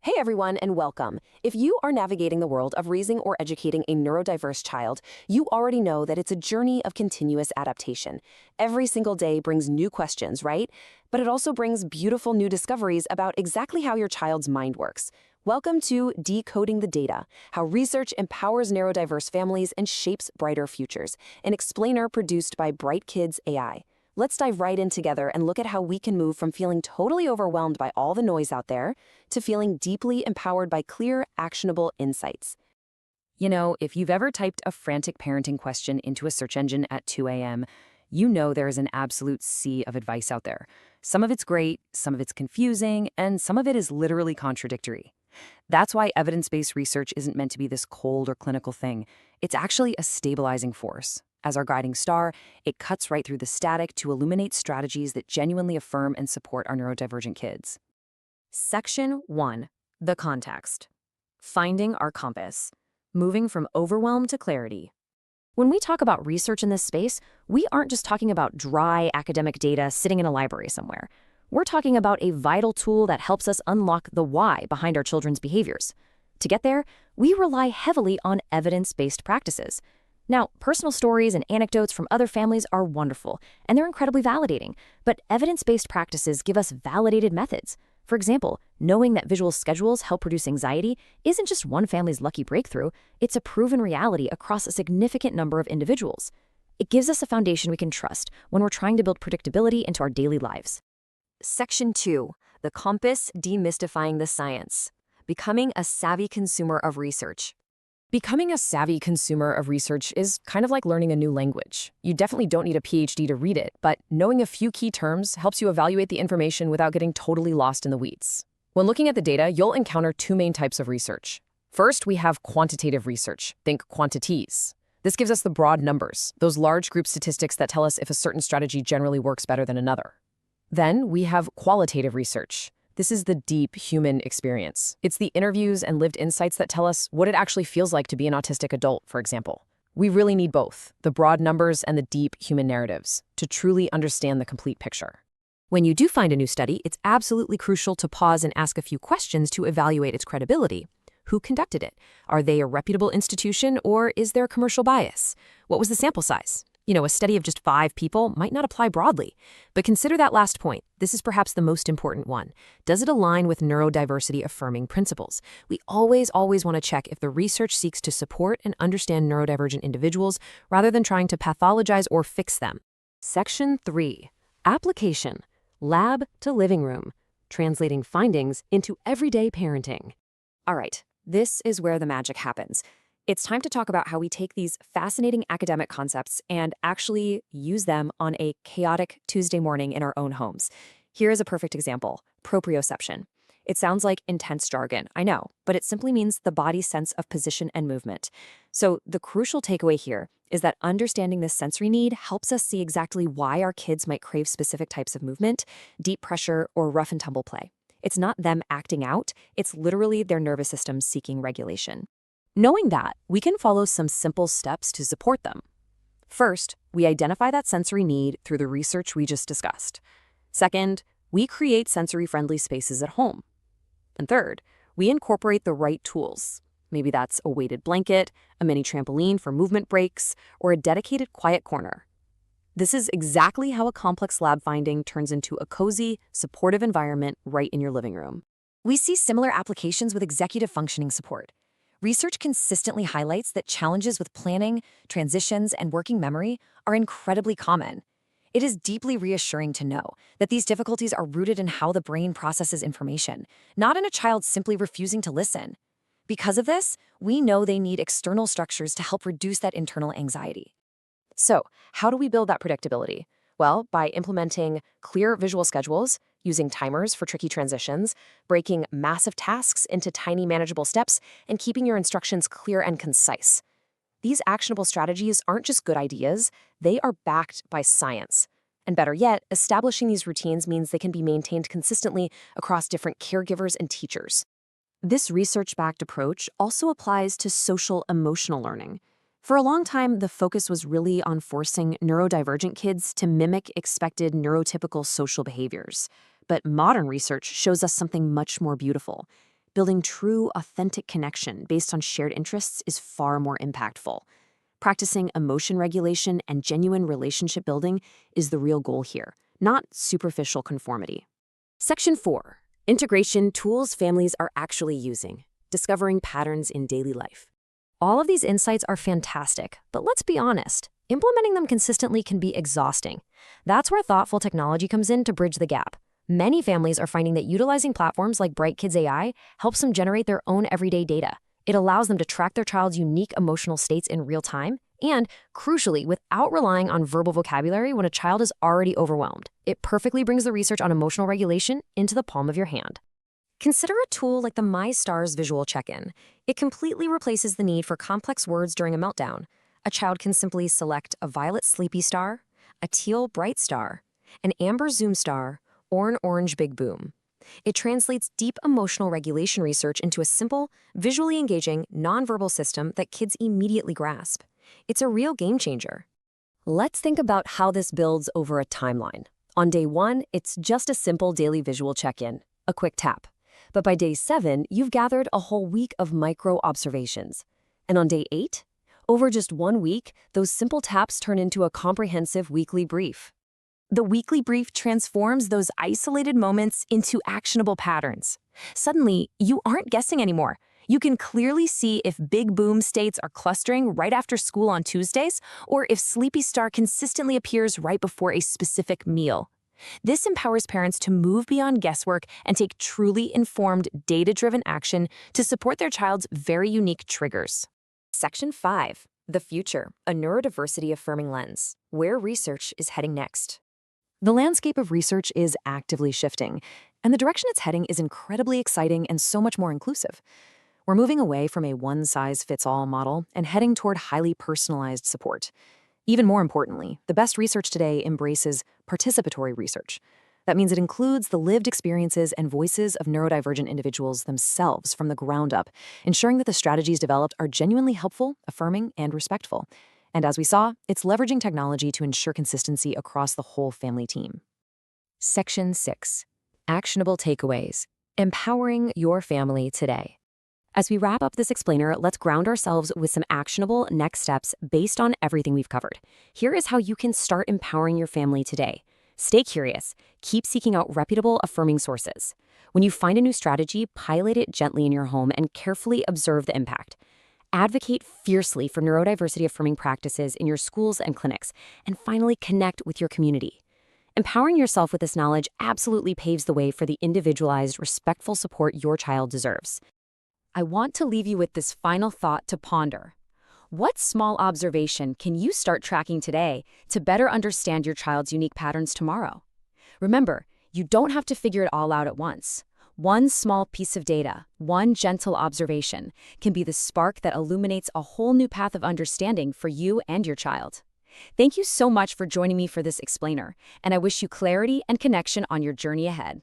Hey everyone, and welcome. If you are navigating the world of raising or educating a neurodiverse child, you already know that it's a journey of continuous adaptation. Every single day brings new questions, right? But it also brings beautiful new discoveries about exactly how your child's mind works. Welcome to Decoding the Data, how research empowers neurodiverse families and shapes brighter futures, an explainer produced by Bright Kids AI. Let's dive right in together and look at how we can move from feeling totally overwhelmed by all the noise out there to feeling deeply empowered by clear, actionable insights. You know, if you've ever typed a frantic parenting question into a search engine at 2 a.m., you know there is an absolute sea of advice out there. Some of it's great, some of it's confusing, and some of it is literally contradictory. That's why evidence-based research isn't meant to be this cold or clinical thing. It's actually a stabilizing force. As our guiding star, it cuts right through the static to illuminate strategies that genuinely affirm and support our neurodivergent kids. Section 1. The context. Finding our compass. Moving from overwhelm to clarity. When we talk about research in this space, we aren't just talking about dry academic data sitting in a library somewhere. We're talking about a vital tool that helps us unlock the why behind our children's behaviors. To get there, we rely heavily on evidence-based practices. Now, personal stories and anecdotes from other families are wonderful, and they're incredibly validating, but evidence-based practices give us validated methods. For example, knowing that visual schedules help reduce anxiety isn't just one family's lucky breakthrough, it's a proven reality across a significant number of individuals. It gives us a foundation we can trust when we're trying to build predictability into our daily lives. Section 2. The compass demystifying the science. Becoming a savvy consumer of research. Becoming a savvy consumer of research is kind of like learning a new language. You definitely don't need a PhD to read it, but knowing a few key terms helps you evaluate the information without getting totally lost in the weeds. When looking at the data, you'll encounter two main types of research. First, we have quantitative research. Think quantities. This gives us the broad numbers, those large group statistics that tell us if a certain strategy generally works better than another. Then we have qualitative research. This is the deep human experience. It's the interviews and lived insights that tell us what it actually feels like to be an autistic adult, for example. We really need both, the broad numbers and the deep human narratives, to truly understand the complete picture. When you do find a new study, it's absolutely crucial to pause and ask a few questions to evaluate its credibility. Who conducted it? Are they a reputable institution, or is there commercial bias? What was the sample size? You know, a study of just 5 people might not apply broadly. But consider that last point. This is perhaps the most important one. Does it align with neurodiversity-affirming principles? We always want to check if the research seeks to support and understand neurodivergent individuals rather than trying to pathologize or fix them. Section 3. Application. Lab to living room. Translating findings into everyday parenting. All right, this is where the magic happens. It's time to talk about how we take these fascinating academic concepts and actually use them on a chaotic Tuesday morning in our own homes. Here is a perfect example: proprioception. It sounds like intense jargon, I know, but it simply means the body's sense of position and movement. So the crucial takeaway here is that understanding this sensory need helps us see exactly why our kids might crave specific types of movement, deep pressure, or rough and tumble play. It's not them acting out, it's literally their nervous system seeking regulation. Knowing that, we can follow some simple steps to support them. First, we identify that sensory need through the research we just discussed. Second, we create sensory-friendly spaces at home. And third, we incorporate the right tools. Maybe that's a weighted blanket, a mini trampoline for movement breaks, or a dedicated quiet corner. This is exactly how a complex lab finding turns into a cozy, supportive environment right in your living room. We see similar applications with executive functioning support. Research consistently highlights that challenges with planning, transitions, and working memory are incredibly common. It is deeply reassuring to know that these difficulties are rooted in how the brain processes information, not in a child simply refusing to listen. Because of this, we know they need external structures to help reduce that internal anxiety. So, how do we build that predictability? Well, by implementing clear visual schedules, using timers for tricky transitions, breaking massive tasks into tiny manageable steps, and keeping your instructions clear and concise. These actionable strategies aren't just good ideas, they are backed by science. And better yet, establishing these routines means they can be maintained consistently across different caregivers and teachers. This research-backed approach also applies to social-emotional learning. For a long time, the focus was really on forcing neurodivergent kids to mimic expected neurotypical social behaviors. But modern research shows us something much more beautiful. Building true, authentic connection based on shared interests is far more impactful. Practicing emotion regulation and genuine relationship building is the real goal here, not superficial conformity. Section 4. Integration tools families are actually using. Discovering patterns in daily life. All of these insights are fantastic, but let's be honest, implementing them consistently can be exhausting. That's where thoughtful technology comes in to bridge the gap. Many families are finding that utilizing platforms like Bright Kids AI helps them generate their own everyday data. It allows them to track their child's unique emotional states in real time and, crucially, without relying on verbal vocabulary when a child is already overwhelmed. It perfectly brings the research on emotional regulation into the palm of your hand. Consider a tool like the My Stars visual check-in. It completely replaces the need for complex words during a meltdown. A child can simply select a violet sleepy star, a teal bright star, an amber zoom star, or an orange big boom. It translates deep emotional regulation research into a simple, visually engaging, nonverbal system that kids immediately grasp. It's a real game changer. Let's think about how this builds over a timeline. On day 1, it's just a simple daily visual check-in, a quick tap. But by day 7, you've gathered a whole week of micro-observations. And on day 8, over just 1 week, those simple taps turn into a comprehensive weekly brief. The weekly brief transforms those isolated moments into actionable patterns. Suddenly, you aren't guessing anymore. You can clearly see if big boom states are clustering right after school on Tuesdays, or if sleepy star consistently appears right before a specific meal. This empowers parents to move beyond guesswork and take truly informed, data-driven action to support their child's very unique triggers. Section 5. The Future, a Neurodiversity-Affirming Lens. Where research is heading next. The landscape of research is actively shifting, and the direction it's heading is incredibly exciting and so much more inclusive. We're moving away from a one-size-fits-all model and heading toward highly personalized support. Even more importantly, the best research today embraces participatory research. That means it includes the lived experiences and voices of neurodivergent individuals themselves from the ground up, ensuring that the strategies developed are genuinely helpful, affirming, and respectful. And as we saw, it's leveraging technology to ensure consistency across the whole family team. Section 6. Actionable takeaways. Empowering your family today. As we wrap up this explainer, let's ground ourselves with some actionable next steps based on everything we've covered. Here is how you can start empowering your family today. Stay curious. Keep seeking out reputable, affirming sources. When you find a new strategy, pilot it gently in your home and carefully observe the impact. Advocate fiercely for neurodiversity-affirming practices in your schools and clinics. And finally, connect with your community. Empowering yourself with this knowledge absolutely paves the way for the individualized, respectful support your child deserves. I want to leave you with this final thought to ponder. What small observation can you start tracking today to better understand your child's unique patterns tomorrow? Remember, you don't have to figure it all out at once. One small piece of data, one gentle observation, can be the spark that illuminates a whole new path of understanding for you and your child. Thank you so much for joining me for this explainer, and I wish you clarity and connection on your journey ahead.